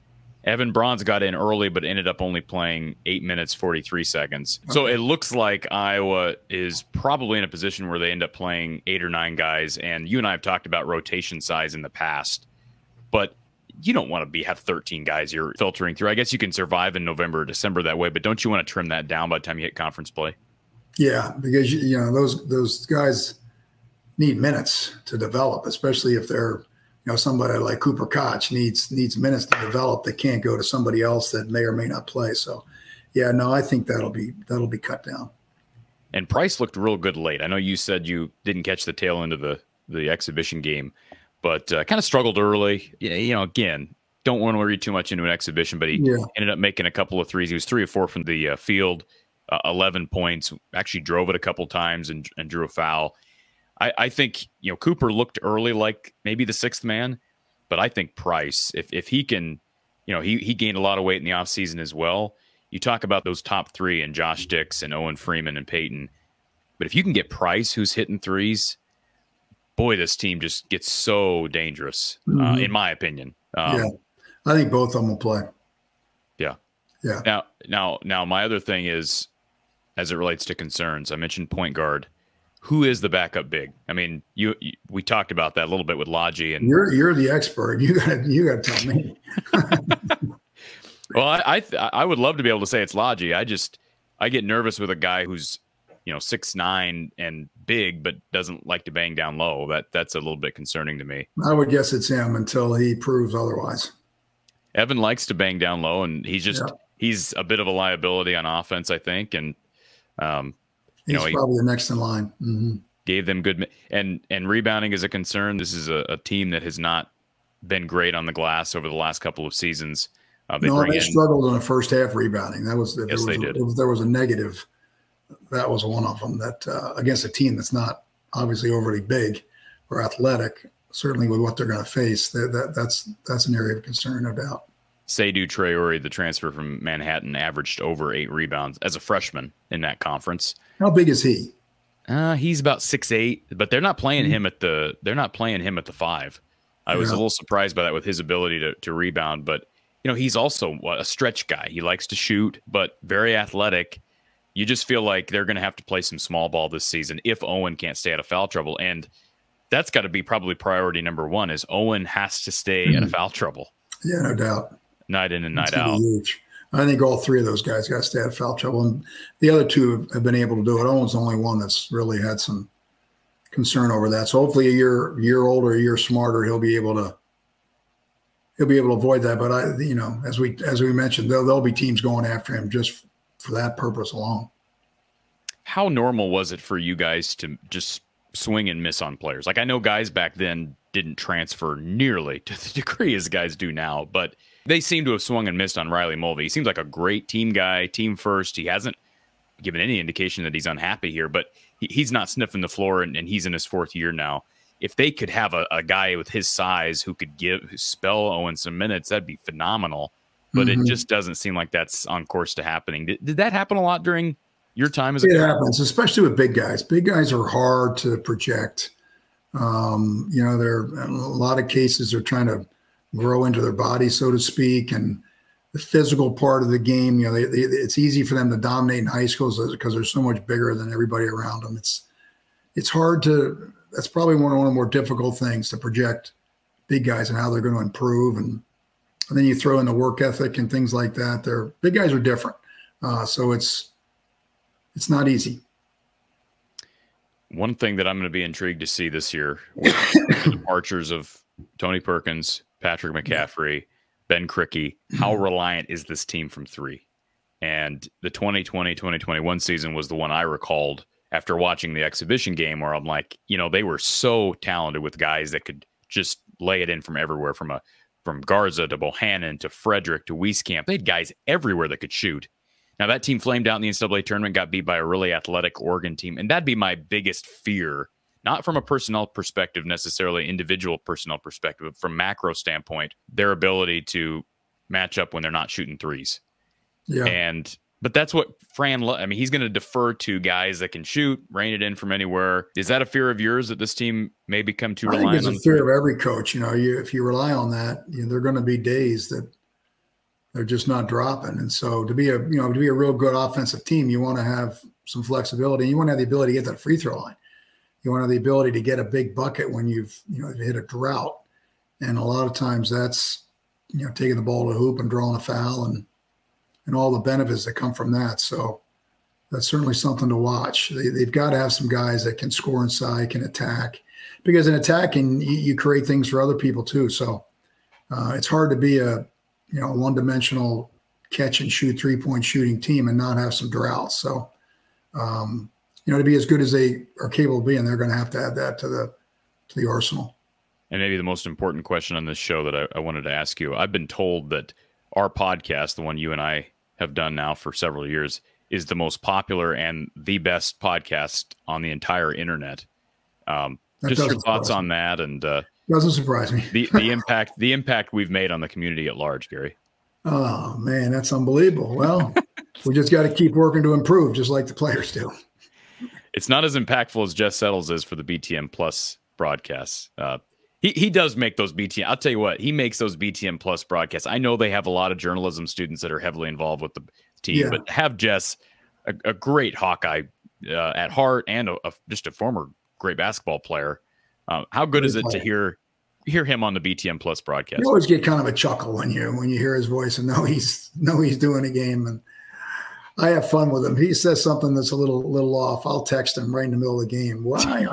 S1: Evan Bronze got in early, but ended up only playing 8 minutes 43 seconds. So it looks like Iowa is probably in a position where they end up playing 8 or 9 guys. And you and I have talked about rotation size in the past, but you don't want to have 13 guys you're filtering through. I guess you can survive in November or December that way, but don't you want to trim that down by the time you hit conference play?
S2: Yeah, because you know those guys need minutes to develop, especially if they're, you know, somebody like Cooper Koch needs minutes to develop. They can't go to somebody else that may or may not play. So, yeah, no, I think that'll be cut down.
S1: And Price looked real good late. I know you said you didn't catch the tail end of the exhibition game, but kind of struggled early. You know, again, don't want to read too much into an exhibition, but he ended up making a couple of threes. He was 3 of 4 from the field, 11 points. Actually drove it a couple times and drew a foul. I think, you know, Cooper looked early like maybe the 6th man, but I think Price, if he can, you know, he gained a lot of weight in the offseason as well. You talk about those top 3 and Josh Dix and Owen Freeman and Peyton, but if you can get Price, who's hitting threes, boy, this team just gets so dangerous, in my opinion.
S2: Yeah, I think both of them will play.
S1: Yeah.
S2: Yeah.
S1: Now, my other thing is, as it relates to concerns, I mentioned point guard. Who is the backup big? I mean, we talked about that a little bit with Lodgy, and
S2: you're the expert. You got to tell me.
S1: Well, I would love to be able to say it's Lodgy. I get nervous with a guy who's, you know, 6'9" and big, but doesn't like to bang down low. That's a little bit concerning to me.
S2: I would guess it's him until he proves otherwise.
S1: Evan likes to bang down low, and he's a bit of a liability on offense, I think, and
S2: he's probably the next in line.
S1: Gave them good and rebounding is a concern. This is a team that has not been great on the glass over the last couple of seasons. They
S2: struggled in the first half rebounding. That was
S1: they did.
S2: If there was a negative, that was one of them. That against a team that's not obviously overly big or athletic, certainly with what they're going to face, that's an area of concern, no doubt.
S1: Seydou Traore, the transfer from Manhattan, averaged over 8 rebounds as a freshman in that conference.
S2: How big is he?
S1: He's about 6'8", but they're not playing him at the 5. I was a little surprised by that with his ability to rebound, but you know, he's also a stretch guy. He likes to shoot, but very athletic. You just feel like they're going to have to play some small ball this season if Owen can't stay out of foul trouble, and that's got to be probably priority number 1. Is Owen has to stay out of foul trouble.
S2: Yeah, no doubt.
S1: Night in and night out.
S2: Huge. I think all 3 of those guys got to stay out of foul trouble, and the other 2 have been able to do it. Owen's the only one that's really had some concern over that. So hopefully a year older, a year smarter, he'll be able to avoid that. But as we mentioned, there'll be teams going after him just for that purpose alone.
S1: How normal was it for you guys to just swing and miss on players? Like, I know guys back then didn't transfer nearly to the degree as guys do now, but they seem to have swung and missed on Riley Mulvey. He seems like a great team guy, team first. He hasn't given any indication that he's unhappy here, but he's not sniffing the floor, and he's in his 4th year now. If they could have a guy with his size who could spell Owen some minutes, that'd be phenomenal. But it just doesn't seem like that's on course to happening. Did that happen a lot during your time as a coach?
S2: It happens, especially with big guys. Big guys are hard to project. There are a lot of cases they're trying to grow into their body, so to speak, and the physical part of the game. It's easy for them to dominate in high schools because they're so much bigger than everybody around them. It's hard to. That's probably one of the more difficult things to project big guys and how they're going to improve, and then you throw in the work ethic and things like that. Big guys are different, so it's not easy.
S1: One thing that I'm going to be intrigued to see this year with the departures of Tony Perkins, Patrick McCaffrey, Ben Krikke, how reliant is this team from 3? And the 2020-2021 season was the one I recalled after watching the exhibition game, where I'm like, they were so talented with guys that could just lay it in from everywhere, from Garza to Bohannon to Frederick to Wieskamp. They had guys everywhere that could shoot. Now, that team flamed out in the NCAA tournament, got beat by a really athletic Oregon team, and that'd be my biggest fear, not from a personnel perspective necessarily, individual personnel perspective, but from macro standpoint, their ability to match up when they're not shooting threes. Yeah. And But that's what Fran, I mean, he's going to defer to guys that can shoot, rein it in from anywhere. Is that a fear of yours that this team may become too reliant on?
S2: I think it's a fear of every coach. You know, if you rely on that, there are going to be days that they're just not dropping. And so to be a real good offensive team, you want to have some flexibility. You want to have the ability to get to the free throw line. You want to have the ability to get a big bucket when you've hit a drought. And a lot of times that's, taking the ball to the hoop and drawing a foul and all the benefits that come from that. So that's certainly something to watch. They've got to have some guys that can score inside, can attack, because in attacking, you create things for other people too. So it's hard to be a one-dimensional catch and shoot 3-point shooting team and not have some droughts. So, to be as good as they are capable of being, they're going to have to add that to the arsenal.
S1: And maybe the most important question on this show that I wanted to ask you, I've been told that our podcast, the one you and I have done now for several years, is the most popular and the best podcast on the entire internet. Just your thoughts on that, and
S2: doesn't surprise me.
S1: the impact we've made on the community at large, Gary.
S2: Oh man, that's unbelievable. Well, we just got to keep working to improve, just like the players do.
S1: It's not as impactful as Jess Settles is for the BTM Plus broadcasts. He does make those BTM. I'll tell you what, he makes those BTM Plus broadcasts. I know they have a lot of journalism students that are heavily involved with the team, but have Jess, a great Hawkeye at heart, and just a former great basketball player. How good is it to hear him on the BTM Plus broadcast?
S2: You always get kind of a chuckle when you hear his voice and know he's doing a game. And I have fun with him. He says something that's a little off, I'll text him right in the middle of the game. Why?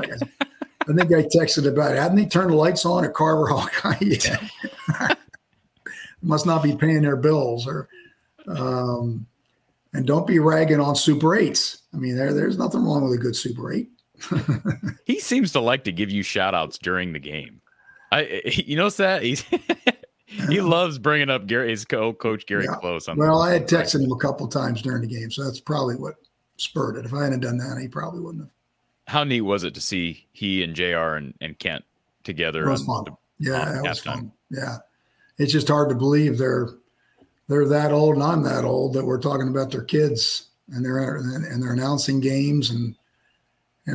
S2: I think I texted about it. Hadn't they turned the lights on at Carver Hawkeye yet? Must not be paying their bills. And don't be ragging on Super 8s. I mean, there's nothing wrong with a good Super 8.
S1: He seems to like to give you shout outs during the game. You notice that? He loves bringing up his coach Gary Close.
S2: Well, I had texted him a couple of times during the game, so that's probably what spurred it. If I hadn't done that, he probably wouldn't have.
S1: How neat was it to see he and JR and Kent together?
S2: It was fun. Yeah, it was fun. Yeah. It's just hard to believe they're that old and I'm that old that we're talking about their kids and they're announcing games. And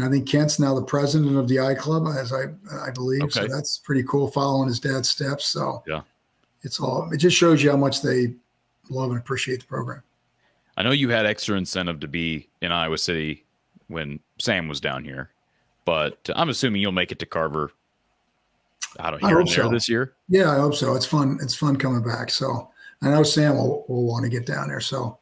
S2: I think Kent's now the president of the I Club, as I believe. Okay. So that's pretty cool, following his dad's steps. So yeah, it just shows you how much they love and appreciate the program.
S1: I know you had extra incentive to be in Iowa City when Sam was down here, but I'm assuming you'll make it to Carver. I hope so. This year.
S2: Yeah, I hope so. It's fun. It's fun coming back. So I know Sam will want to get down there. So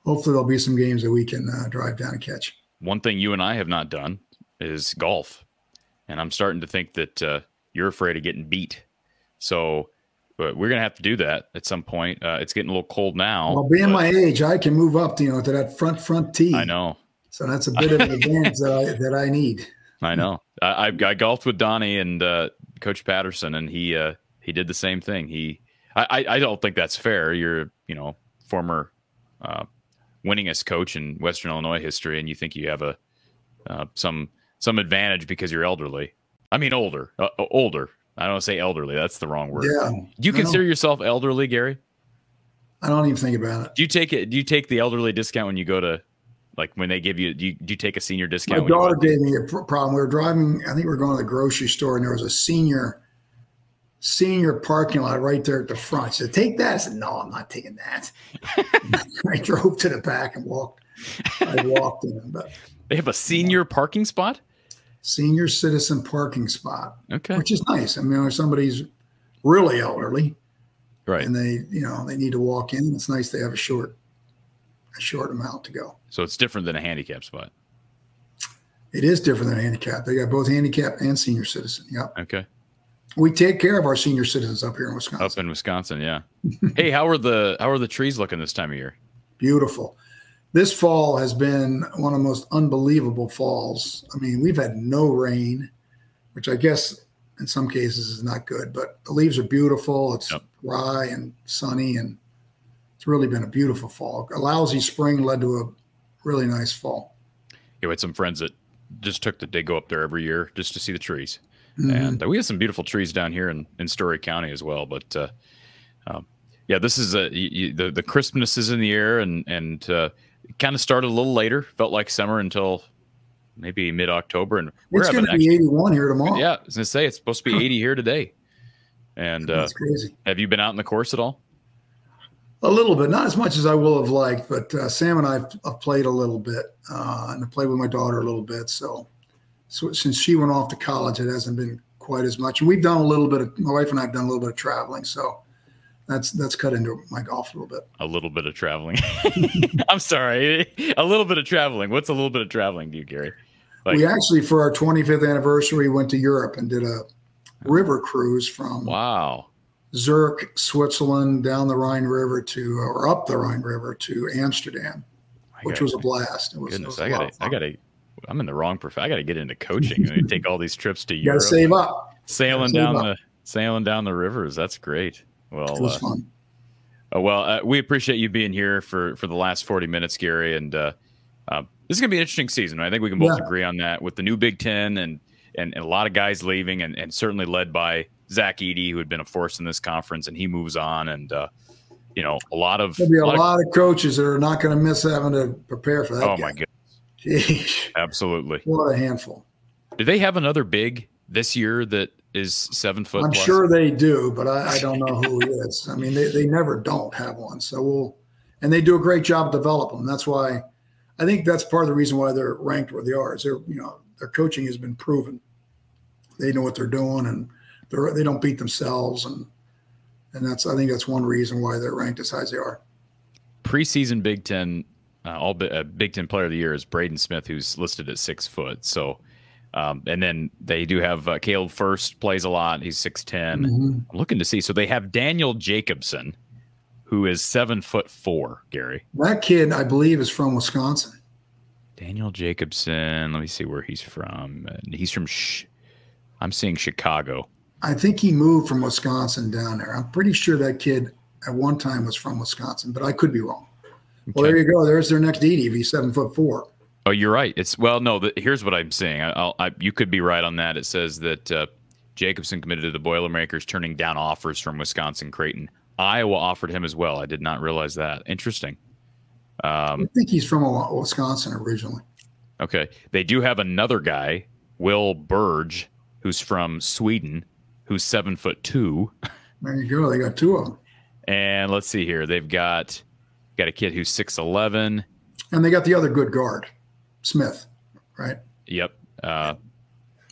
S2: hopefully there'll be some games that we can drive down and catch.
S1: One thing you and I have not done is golf, and I'm starting to think that you're afraid of getting beat. So but we're going to have to do that at some point. It's getting a little cold now.
S2: Well, being my age, I can move up to that front tee.
S1: I know.
S2: So that's a bit of an advantage that I need.
S1: I know. I golfed with Donnie and Coach Patterson, and he did the same thing. I don't think that's fair. You're former winningest coach in Western Illinois history, and you think you have some advantage because you're elderly. I mean older. Older. I don't want to say elderly. That's the wrong word.
S2: Yeah.
S1: Do you consider yourself elderly, Gary?
S2: I don't even think about it.
S1: Do you take the elderly discount when you go to? Like when they give you, do you take a senior discount?
S2: My daughter gave me a problem. We were driving, I think we were going to the grocery store, and there was a senior parking lot right there at the front. She said, take that. I said, no, I'm not taking that. I drove to the back and walked. I walked in. But
S1: they have a senior parking spot?
S2: Senior citizen parking spot.
S1: Okay.
S2: Which is nice. I mean, if somebody's really elderly,
S1: right,
S2: and they need to walk in, it's nice they have a short amount to go.
S1: So it's different than a handicap spot.
S2: It is different than a handicap. They got both handicap and senior citizen. Yep.
S1: Okay.
S2: We take care of our senior citizens up here in Wisconsin.
S1: Up in Wisconsin, yeah. Hey, how are the trees looking this time of year?
S2: Beautiful. This fall has been one of the most unbelievable falls. I mean, we've had no rain, which I guess in some cases is not good, but the leaves are beautiful. It's dry and sunny, and it's really been a beautiful fall. A lousy spring led to a really nice fall.
S1: Yeah, we had some friends that just took the day go up there every year just to see the trees. Mm-hmm. And we have some beautiful trees down here in Story County as well. But Yeah, this is the crispness is in the air, and it kind of started a little later. Felt like summer until maybe mid-October, and
S2: it's going to be 81 here tomorrow.
S1: Yeah, I was going to say it's supposed to be 80 here today. And
S2: that's crazy.
S1: Have you been out in the course at all?
S2: A little bit, not as much as I will have liked, but Sam and I have played a little bit, and I played with my daughter a little bit. So since she went off to college, it hasn't been quite as much. And we've done a little bit of, my wife and I have done a little bit of traveling. So that's cut into my golf a little bit.
S1: A little bit of traveling. I'm sorry. A little bit of traveling. What's a little bit of traveling to you, Gary? Like,
S2: we actually, for our 25th anniversary, went to Europe and did a river cruise from Zurich, Switzerland, down the Rhine River to, or up the Rhine River to Amsterdam, which was a blast. It was,
S1: goodness, I'm in the wrong profession. I got to get into coaching and take all these trips to Europe.
S2: Got to save up.
S1: Sailing down the rivers. That's great. Well,
S2: it was fun.
S1: We appreciate you being here for the last 40 minutes, Gary. And this is going to be an interesting season. I think we can both agree on that, with the new Big Ten and a lot of guys leaving, and certainly led by Zach Edey, who had been a force in this conference, and he moves on. And, a lot of –
S2: There'll be a lot of coaches that are not going to miss having to prepare for that.
S1: Oh, my goodness.
S2: Jeez.
S1: Absolutely.
S2: What a handful.
S1: Do they have another big this year that is 7 foot
S2: I'm
S1: plus?
S2: sure they do, but I don't know who he is. I mean, they never don't have one. So and they do a great job developing them. That's why I think that's part of the reason why they're ranked where they are. Is their coaching has been proven. They know what they're doing, and they don't beat themselves, and I think that's one reason why they're ranked as high as they are.
S1: Preseason Big Ten, Big Ten Player of the Year is Braden Smith, who's listed at 6 foot. So, and then they do have Caleb First plays a lot. He's 6'10". I'm looking to see. So they have Daniel Jacobson, who is 7'4". Gary,
S2: that kid, I believe, is from Wisconsin.
S1: Daniel Jacobson. Let me see where he's from. He's from. I'm seeing Chicago.
S2: I think he moved from Wisconsin down there. I'm pretty sure that kid at one time was from Wisconsin, but I could be wrong. Okay. Well, there you go. There's their next Edey. If he's 7'4".
S1: Oh, you're right. Here's what I'm saying. You could be right on that. It says that Jacobson committed to the Boilermakers, turning down offers from Wisconsin Creighton. Iowa offered him as well. I did not realize that. Interesting.
S2: I think he's from Wisconsin originally.
S1: Okay. They do have another guy, Will Burge, who's from Sweden, who's 7'2".
S2: There you go. They got two of them.
S1: And let's see here. They've got a kid who's 6'11".
S2: And they got the other good guard, Smith, right?
S1: Yep.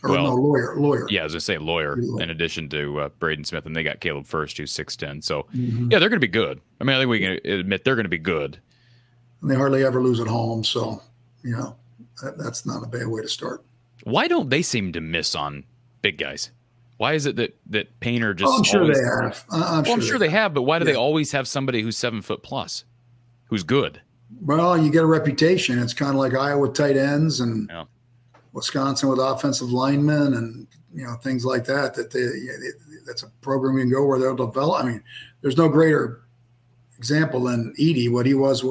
S2: Lawyer.
S1: Yeah, I was going to say lawyer in addition to Braden Smith. And they got Caleb First, who's 6'10". So, yeah, they're going to be good. I mean, I think we can admit they're going to be good.
S2: And they hardly ever lose at home. So, that's not a bad way to start.
S1: Why don't they seem to miss on big guys? Why is it that Painter just?
S2: I'm sure they have.
S1: I'm sure they have, but why do they always have somebody who's 7 foot plus, who's good?
S2: Well, you get a reputation. It's kind of like Iowa tight ends and Wisconsin with offensive linemen and things like that. That's a program you can go where they'll develop. I mean, there's no greater example than Edey. What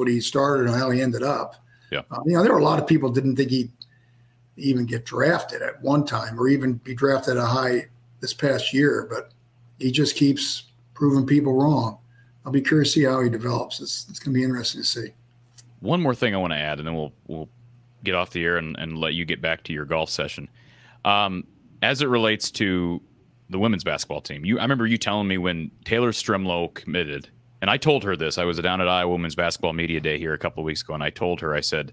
S2: he started, and how he ended up.
S1: Yeah.
S2: There were a lot of people didn't think he'd even get drafted at one time, or even be drafted at a high this past year, but he just keeps proving people wrong. I'll be curious to see how he develops. It's going to be interesting to see. One
S1: more thing I want to add, and then we'll get off the air and let you get back to your golf session. As it relates to the women's basketball team, I remember you telling me when Taylor Stremlow committed, and I told her this. I was down at Iowa Women's Basketball Media Day here a couple of weeks ago, and I told her, I said,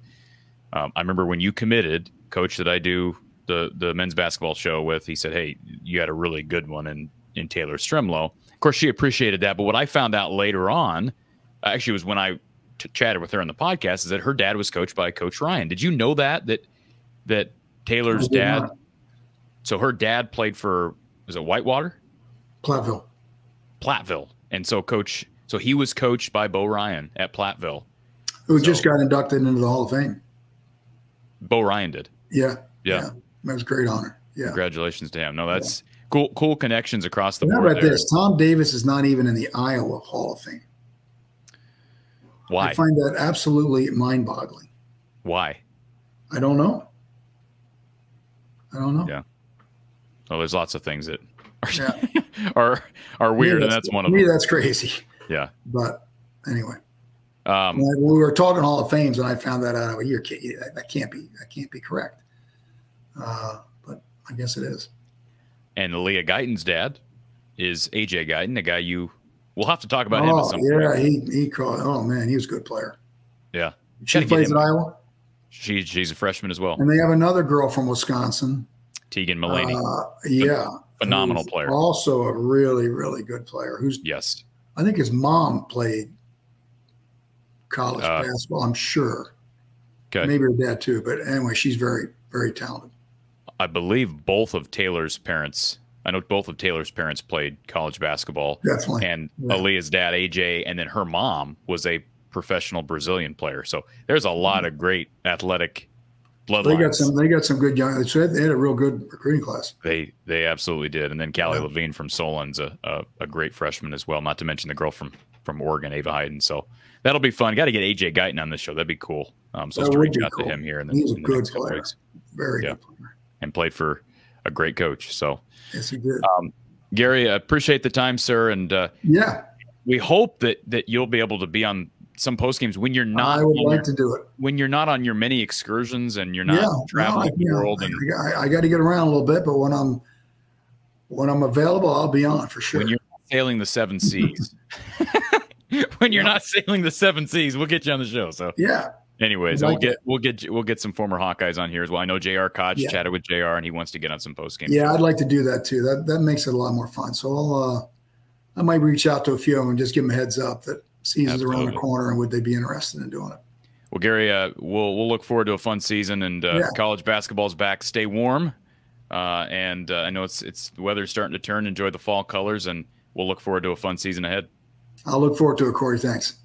S1: I remember when you committed, coach that I do the men's basketball show with, he said, hey, you had a really good one in Taylor Stremlow. Of course, she appreciated that. But what I found out later on, actually was when I chatted with her on the podcast, is that her dad was coached by Coach Ryan. Did you know that Taylor's dad? Not. So her dad played for, was it Whitewater? Platteville. And so he was coached by Bo Ryan at Platteville.
S2: Who just got inducted into the Hall of Fame.
S1: Bo Ryan did.
S2: Yeah. That was a great honor. Yeah.
S1: Congratulations to him. No, that's cool connections across the board.
S2: How about this? Tom Davis is not even in the Iowa Hall of Fame.
S1: Why?
S2: I find that absolutely mind-boggling.
S1: Why?
S2: I don't know.
S1: Yeah. Well, there's lots of things that are weird, and that's one of them.
S2: To me, that's crazy.
S1: Yeah.
S2: But anyway, when we were talking Hall of Fames, and I found that out. That can't be correct. But I guess it is.
S1: And Leah Guyton's dad is AJ Guyton, a guy we'll have to talk about him at some point.
S2: Yeah, he called. Oh man, he was a good player.
S1: Yeah,
S2: she plays at Iowa.
S1: She's a freshman as well.
S2: And they have another girl from Wisconsin,
S1: Tegan Mullaney.
S2: Phenomenal player. Also a really, really good player.
S1: Yes.
S2: I think his mom played college basketball. I'm sure.
S1: Okay.
S2: Maybe her dad too. But anyway, she's very, very talented.
S1: I believe both of Taylor's parents. I know both of Taylor's parents played college basketball.
S2: Definitely.
S1: And Aaliyah's dad, AJ, and then her mom was a professional Brazilian player. So there's a lot of great athletic bloodlines.
S2: They got some good young. They had a real good recruiting class.
S1: They absolutely did. And then Callie Levine from Solon's a great freshman as well. Not to mention the girl from Oregon, Ava Hayden. So that'll be fun. Got to get AJ Guyton on this show. That'd be cool. So let's reach out to him here in the next couple weeks.
S2: Very good player.
S1: And played for a great coach. So
S2: yes, he did.
S1: Gary, I appreciate the time, sir. And we hope that you'll be able to be on some post games when you're not.
S2: I would like to do it
S1: when you're not on your many excursions and you're not traveling the world. And
S2: I got to get around a little bit, but when I'm available, I'll be on for sure.
S1: When you're sailing the 7 seas, when you're not sailing the 7 seas, we'll get you on the show. So
S2: yeah.
S1: Anyways, we'll get some former Hawkeyes on here as well. I know JR Koch chatted with JR, and he wants to get on some post games.
S2: Yeah, I'd like to do that too. That makes it a lot more fun. So I might reach out to a few of them and just give them a heads up that season's around the corner, and would they be interested in doing it?
S1: Well, Gary, we'll look forward to a fun season, and college basketball's back. Stay warm, and I know it's the weather's starting to turn. Enjoy the fall colors, and we'll look forward to a fun season ahead.
S2: I'll look forward to it, Corey. Thanks.